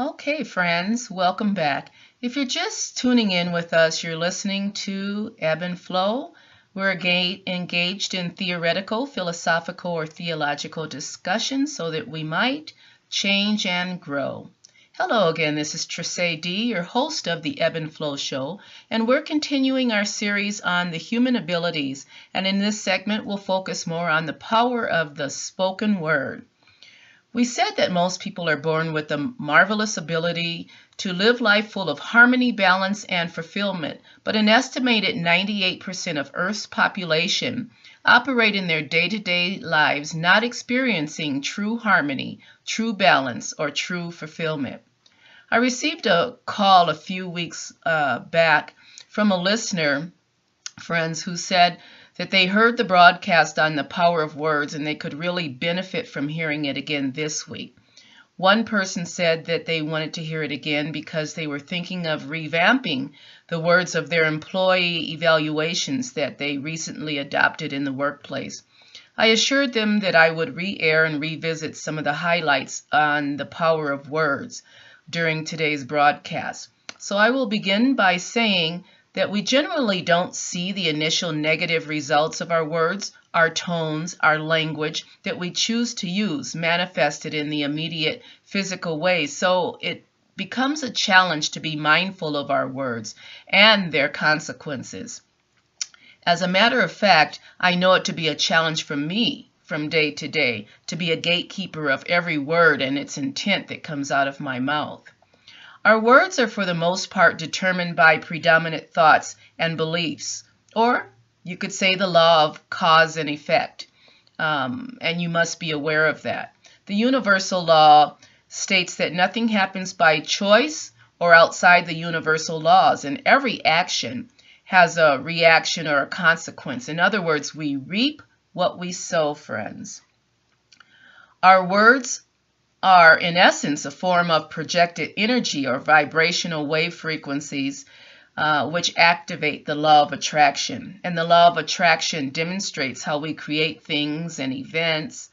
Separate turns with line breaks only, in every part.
Okay, friends, welcome back. If you're just tuning in with us, you're listening to Ebb and Flow. We're engaged in theoretical, philosophical, or theological discussion so that we might change and grow. Hello again, this is Tracie'e, your host of the Ebb and Flow Show, and we're continuing our series on the human abilities. And in this segment, we'll focus more on the power of the spoken word. We said that most people are born with a marvelous ability to live life full of harmony, balance, and fulfillment, but an estimated 98% of Earth's population operate in their day-to-day lives not experiencing true harmony, true balance, or true fulfillment. I received a call a few weeks back from a listener, friends, who said that they heard the broadcast on the power of words and they could really benefit from hearing it again this week. One person said that they wanted to hear it again because they were thinking of revamping the words of their employee evaluations that they recently adopted in the workplace. I assured them that I would re-air and revisit some of the highlights on the power of words during today's broadcast. So I will begin by saying that we generally don't see the initial negative results of our words, our tones, our language that we choose to use manifested in the immediate physical way. So it becomes a challenge to be mindful of our words and their consequences. As a matter of fact, I know it to be a challenge for me from day to day to be a gatekeeper of every word and its intent that comes out of my mouth. Our words are for the most part determined by predominant thoughts and beliefs, or you could say the law of cause and effect, and you must be aware of that. The universal law states that nothing happens by choice or outside the universal laws, and every action has a reaction or a consequence. In other words, we reap what we sow, friends. Our words are, in essence, a form of projected energy or vibrational wave frequencies which activate the law of attraction. And the law of attraction demonstrates how we create things and events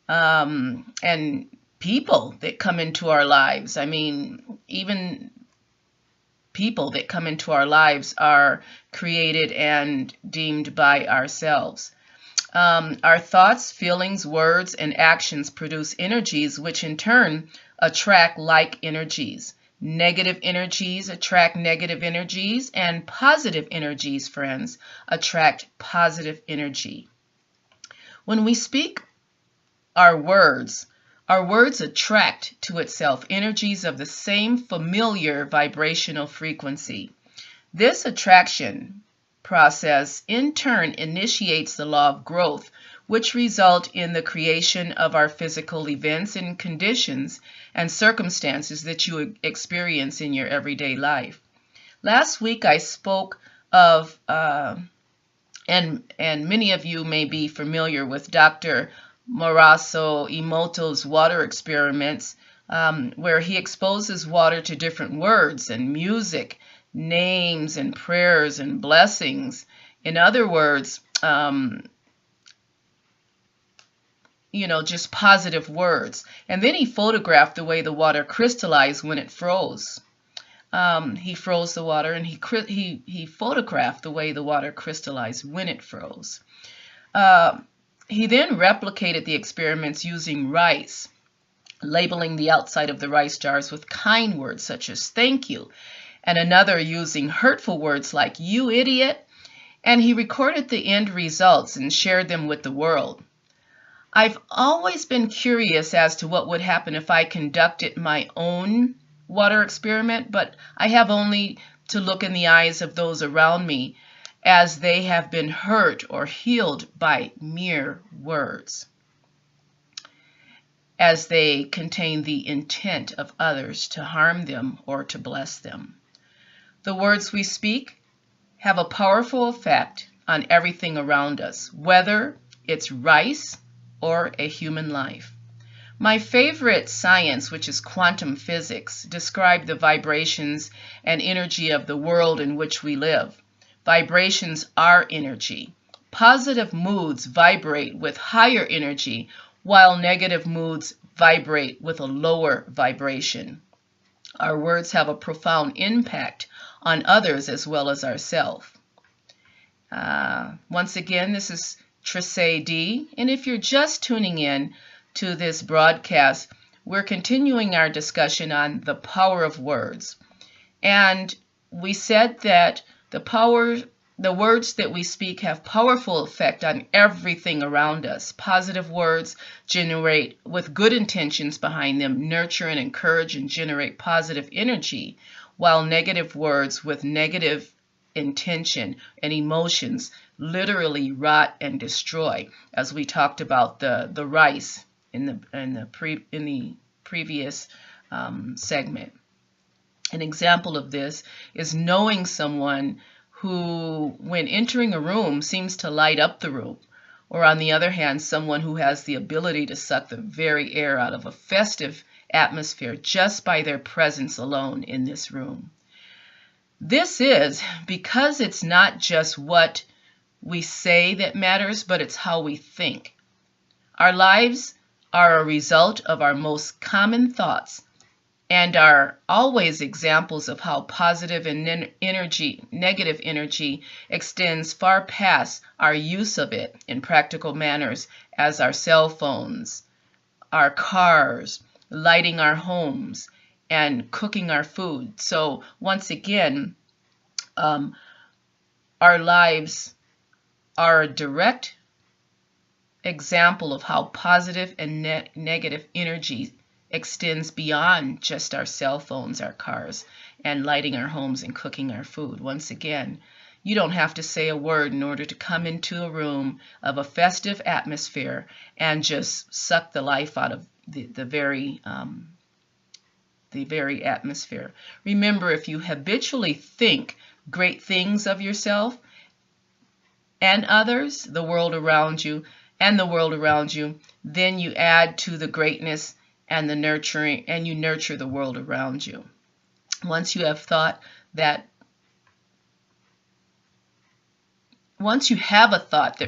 and people that come into our lives. I mean, even people that come into our lives are created and deemed by ourselves. Our thoughts, feelings, words, and actions produce energies which in turn attract like energies. Negative energies attract negative energies, and positive energies, friends, attract positive energy. When we speak our words attract to itself energies of the same familiar vibrational frequency. This attraction process in turn initiates the law of growth, which result in the creation of our physical events and conditions and circumstances that you experience in your everyday life. Last week I spoke of, and many of you may be familiar with Dr. Masaru Emoto's water experiments, where he exposes water to different words and music, names and prayers and blessings. In other words, just positive words. And then he photographed the way the water crystallized when it froze. He froze the water and he photographed the way the water crystallized when it froze. He then replicated the experiments using rice, labeling the outside of the rice jars with kind words such as thank you, and another using hurtful words like you idiot, and he recorded the end results and shared them with the world. I've always been curious as to what would happen if I conducted my own water experiment, but I have only to look in the eyes of those around me as they have been hurt or healed by mere words, as they contain the intent of others to harm them or to bless them. The words we speak have a powerful effect on everything around us, whether it's rice or a human life. My favorite science, which is quantum physics, describes the vibrations and energy of the world in which we live. Vibrations are energy. Positive moods vibrate with higher energy, while negative moods vibrate with a lower vibration. Our words have a profound impact on others as well as ourselves. Once again, this is Tracie'e D, and if you're just tuning in to this broadcast, we're continuing our discussion on the power of words. And we said that the words that we speak have powerful effect on everything around us. Positive words generate, with good intentions behind them, nurture and encourage and generate positive energy, while negative words with negative intention and emotions literally rot and destroy, as we talked about the rice in the previous segment. An example of this is knowing someone who, when entering a room, seems to light up the room, or on the other hand, someone who has the ability to suck the very air out of a festive atmosphere just by their presence alone in this room. This is because it's not just what we say that matters, but it's how we think. Our lives are a result of our most common thoughts and are always examples of how positive and negative energy extends far past our use of it in practical manners, as our cell phones, our cars, lighting our homes, and cooking our food. So once again, our lives are a direct example of how positive and negative energy extends beyond just our cell phones, our cars, and lighting our homes and cooking our food. Once again, you don't have to say a word in order to come into a room of a festive atmosphere and just suck the life out of the very atmosphere. Remember, if you habitually think great things of yourself and others, the world around you, then you add to the greatness and the nurturing, and you nurture the world around you. Once you have a thought that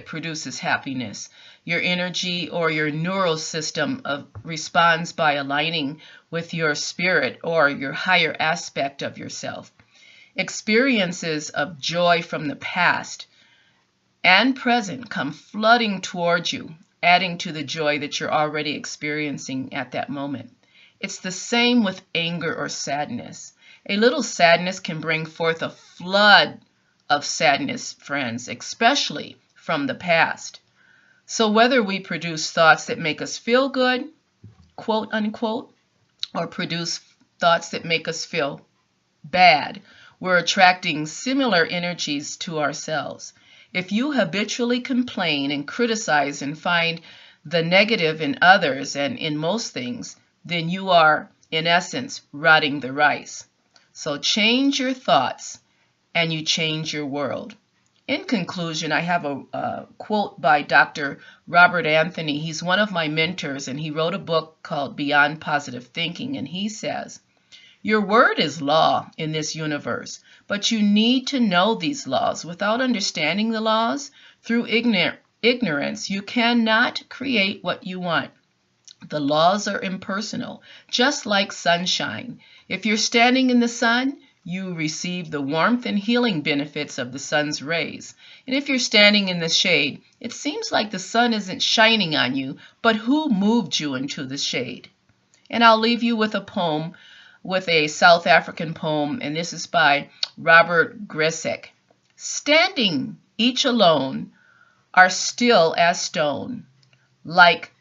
produces happiness, your energy or your neural system responds by aligning with your spirit or your higher aspect of yourself. Experiences of joy from the past and present come flooding towards you, adding to the joy that you're already experiencing at that moment. It's the same with anger or sadness. A little sadness can bring forth a flood of sadness, friends, especially from the past. So whether we produce thoughts that make us feel good, quote unquote, or produce thoughts that make us feel bad, we're attracting similar energies to ourselves. If you habitually complain and criticize and find the negative in others and in most things, then you are, in essence, rotting the rice. So change your thoughts and you change your world. In conclusion, I have a quote by Dr. Robert Anthony. He's one of my mentors, and he wrote a book called Beyond Positive Thinking, and he says, "Your word is law in this universe, but you need to know these laws. Without understanding the laws, through ignorance, you cannot create what you want. The laws are impersonal, just like sunshine. If you're standing in the sun, you receive the warmth and healing benefits of the sun's rays. And if you're standing in the shade, it seems like the sun isn't shining on you, but who moved you into the shade?" And I'll leave you with a poem, with a South African poem, and this is by Robert Gresek. "Standing each alone are still as stone, like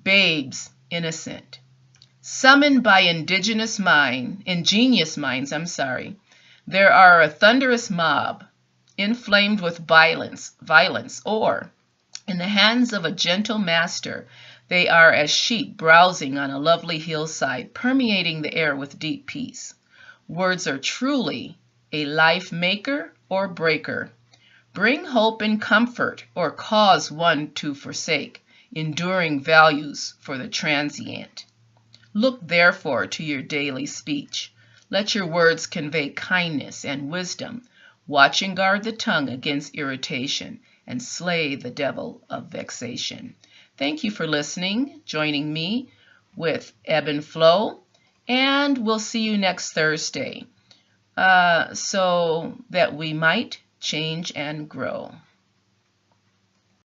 babes innocent. Summoned by ingenious minds, there are a thunderous mob, inflamed with violence, or, in the hands of a gentle master, they are as sheep browsing on a lovely hillside, permeating the air with deep peace. Words are truly a life maker or breaker. Bring hope and comfort, or cause one to forsake enduring values for the transient. Look therefore to your daily speech. Let your words convey kindness and wisdom. Watch and guard the tongue against irritation, and slay the devil of vexation." Thank you for listening, joining me with Ebb and Flow. And we'll see you next Thursday so that we might change and grow.